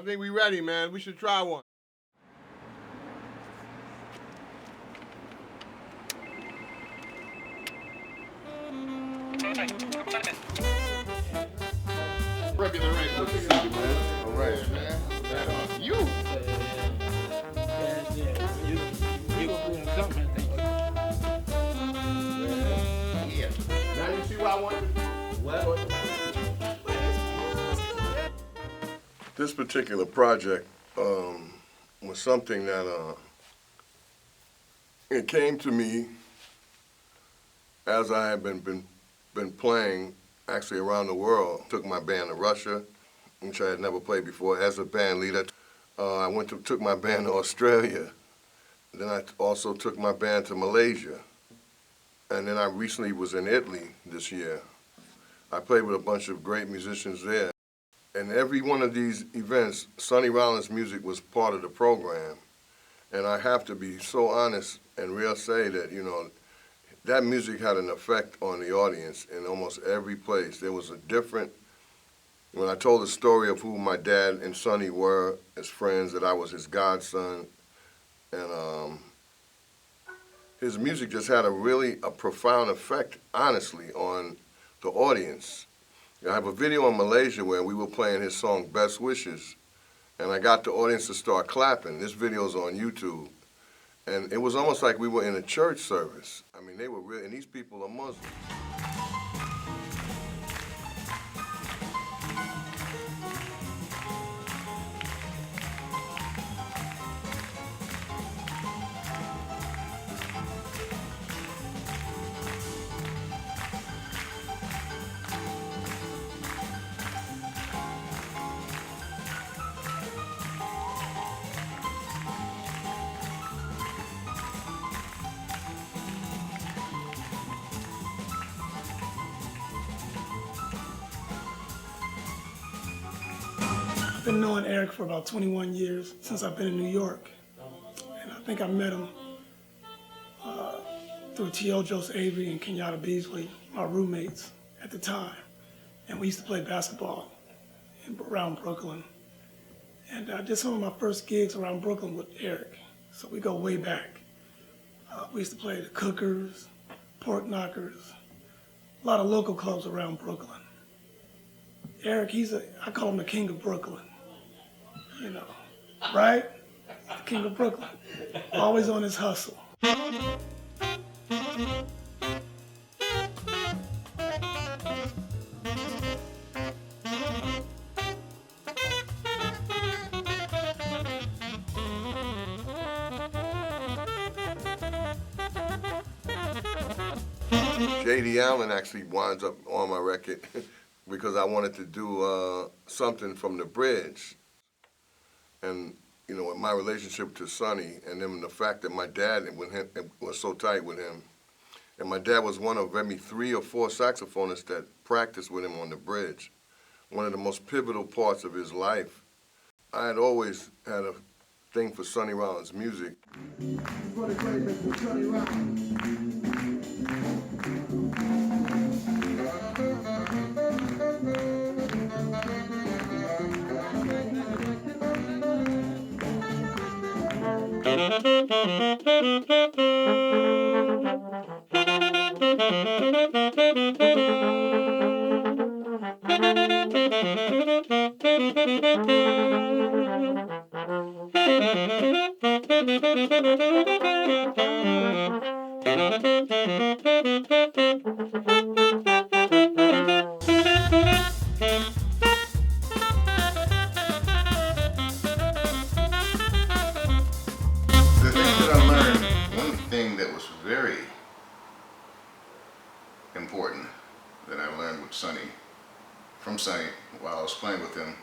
think we ready, man. We should try one. Regular rate, man. All right, man. You. Yeah. Now you see what I wanted to do? This particular project was something that it came to me as I had been playing actually around the world. Took my band to Russia, which I had never played before as a band leader. I took my band to Australia. Then I also took my band to Malaysia. And then I recently was in Italy this year. I played with a bunch of great musicians there. And every one of these events, Sonny Rollins' music was part of the program. And I have to be so honest and real say that, you know, that music had an effect on the audience in almost every place. There was a different, when I told the story of who my dad and Sonny were as friends, that I was his godson, and his music just had a profound effect, honestly, on the audience. I have a video in Malaysia where we were playing his song, Best Wishes, and I got the audience to start clapping. This video's on YouTube. And it was almost like we were in a church service. I mean, they were really, and these people are Muslims. I've been knowing Eric for about 21 years, since I've been in New York. And I think I met him through T.O. Joseph Avery and Kenyatta Beasley, my roommates at the time. And we used to play basketball around Brooklyn. And I did some of my first gigs around Brooklyn with Eric. So we go way back. We used to play the Cookers, Pork Knockers, a lot of local clubs around Brooklyn. Eric, I call him the king of Brooklyn, you know, right? The king of Brooklyn, always on his hustle. J.D. Allen actually winds up on my record because I wanted to do something from the bridge. And, you know, my relationship to Sonny, and then the fact that my dad was so tight with him. And my dad was one of maybe 3 or 4 saxophonists that practiced with him on the bridge. One of the most pivotal parts of his life. I had always had a thing for Sonny Rollins' music. For the great Mr. Sonny Rollins. Important that I learned with Sonny, from Sonny while I was playing with him,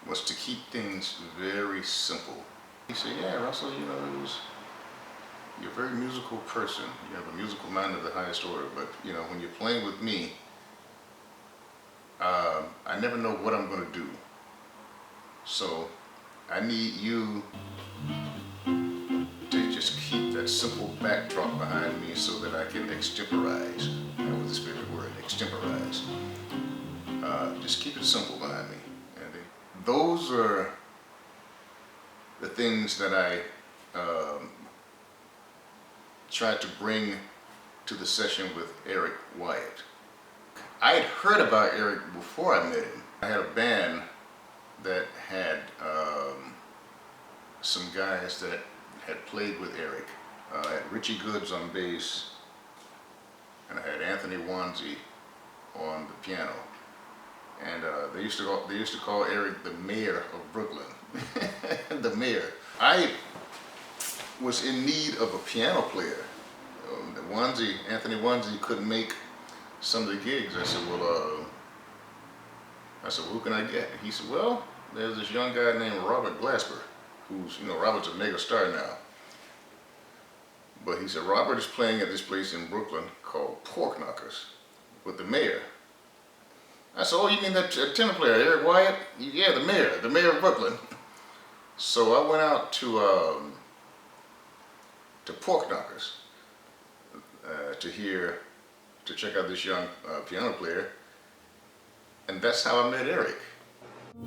was to keep things very simple. He said, yeah, Russell, you know, you're a very musical person. You have a musical mind of the highest order, but you know, when you're playing with me, I never know what I'm going to do. So I need you to just keep that simple backdrop behind me so that I can extemporize. That was his favorite word, extemporize. Just keep it simple behind me, Andy. Those are the things that I tried to bring to the session with Eric Wyatt. I had heard about Eric before I met him. I had a band that had some guys that had played with Eric. I had Richie Goods on bass, and I had Anthony Wonsey on the piano. And they used to call Eric the mayor of Brooklyn. The mayor. I was in need of a piano player. Anthony Wonsey couldn't make some of the gigs. I said, well, who can I get? He said, well, there's this young guy named Robert Glasper, who's, Robert's a mega star now. But he said, Robert is playing at this place in Brooklyn called Pork Knockers with the mayor. I said, oh, you mean that tenor player, Eric Wyatt? Yeah, the mayor of Brooklyn. So I went out to Pork Knockers to check out this young piano player, and that's how I met Eric.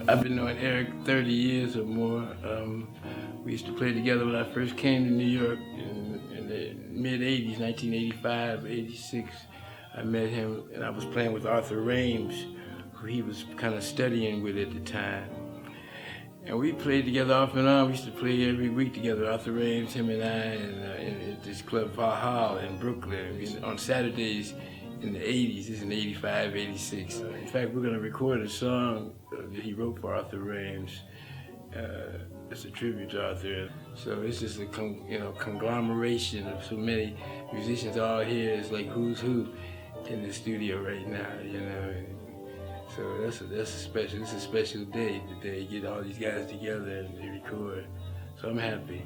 I've been knowing Eric 30 years or more. We used to play together when I first came to New York in the mid-'80s, 1985, 86. I met him, and I was playing with Arthur Rhames, who he was kind of studying with at the time. And we played together off and on. We used to play every week together, Arthur Rhames, him and I, at this club Valhalla in Brooklyn on Saturdays in the 80s. This is in 85, 86. In fact, we're going to record a song that he wrote for Arthur Rhames. It's a tribute to Arthur. So it's just a conglomeration of so many musicians all here. It's like who's who in the studio right now, So that's a special. It's a special day today. Get all these guys together and they record. So I'm happy.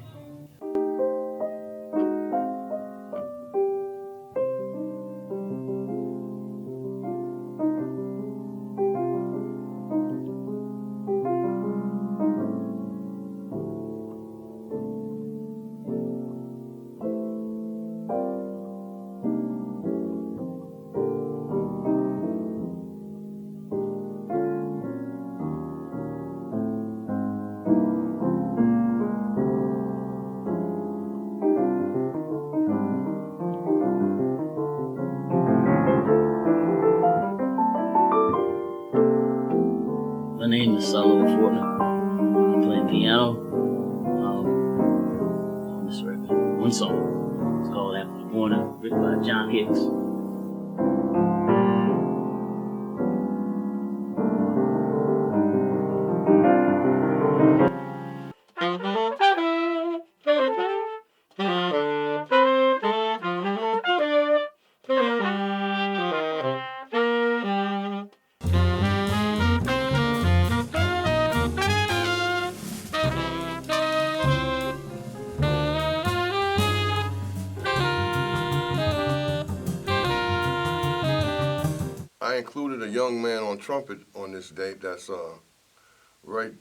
My name is Sullivan Fortner. I play piano on this record. One song. It's called After the Morning, written by John Hicks. I included a young man on trumpet on this date. That's a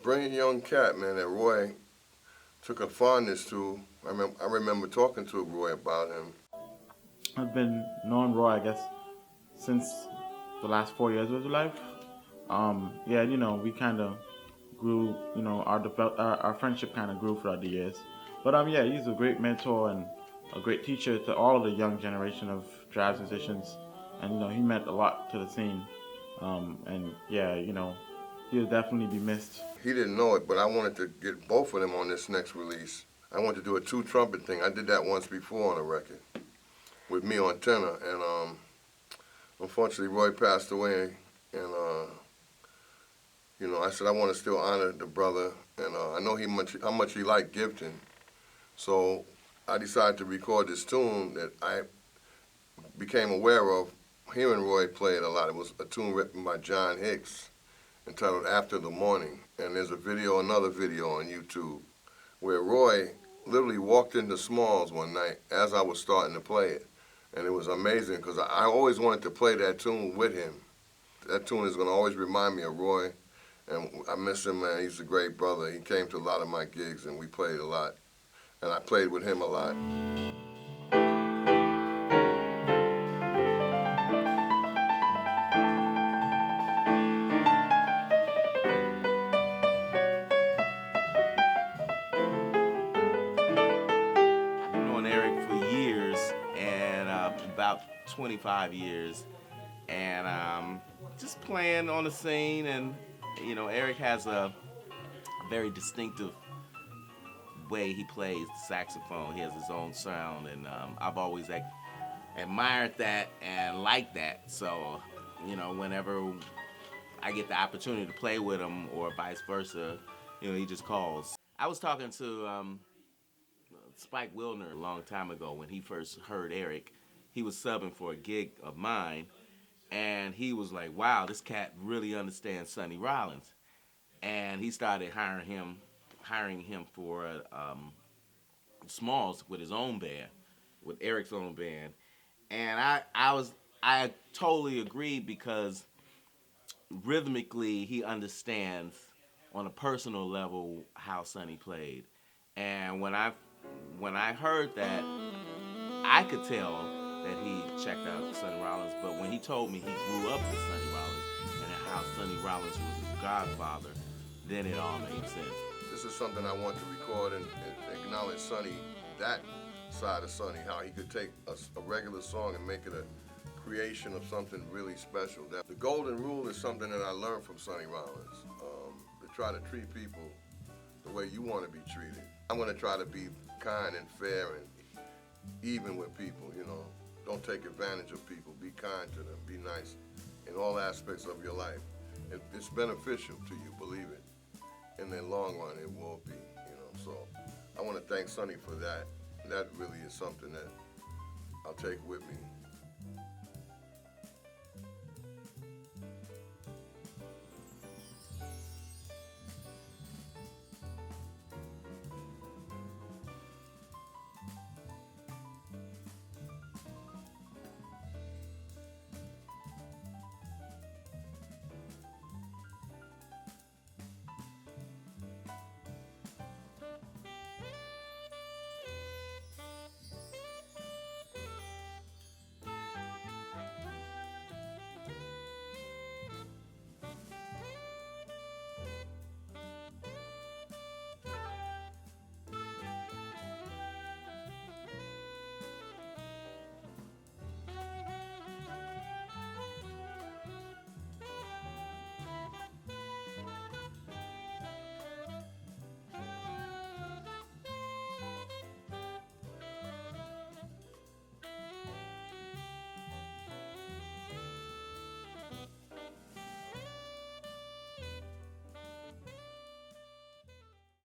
brilliant young cat, man, that Roy took a fondness to. I remember talking to Roy about him. I've been knowing Roy, I guess, since the last 4 years of his life. We kind of grew, our friendship kind of grew throughout the years. But he's a great mentor and a great teacher to all of the young generation of jazz musicians. And, he meant a lot to the scene. He'll definitely be missed. He didn't know it, but I wanted to get both of them on this next release. I wanted to do a 2-trumpet thing. I did that once before on a record with me on tenor. And unfortunately, Roy passed away. And, I said I want to still honor the brother. And I know how much he liked Giveton. So I decided to record this tune that I became aware of hearing Roy play it a lot. It was a tune written by John Hicks entitled After the Morning. And there's another video on YouTube where Roy literally walked into Smalls one night as I was starting to play it. And it was amazing because I always wanted to play that tune with him. That tune is going to always remind me of Roy. And I miss him, man. He's a great brother. He came to a lot of my gigs and we played a lot. And I played with him a lot. 25 years, and just playing on the scene. And you know, Eric has a very distinctive way he plays the saxophone. He has his own sound, and I've always admired that and liked that. So, you know, whenever I get the opportunity to play with him or vice versa, you know, he just calls. I was talking to Spike Wilner a long time ago when he first heard Eric. He was subbing for a gig of mine, and he was like, wow, this cat really understands Sonny Rollins. And he started hiring him for Smalls with his own band, with Eric's own band. And I totally agree, because rhythmically he understands on a personal level how Sonny played. And when I heard that, I could tell that he checked out Sonny Rollins. But when he told me he grew up with Sonny Rollins and how Sonny Rollins was his godfather, then it all made sense. This is something I want to record and acknowledge Sonny, that side of Sonny, how he could take a regular song and make it a creation of something really special. The golden rule is something that I learned from Sonny Rollins, to try to treat people the way you want to be treated. I'm going to try to be kind and fair and even with people, you know. Don't take advantage of people. Be kind to them. Be nice in all aspects of your life. It's beneficial to you, believe it. In the long run, it will be, you know. So I want to thank Sonny for that. That really is something that I'll take with me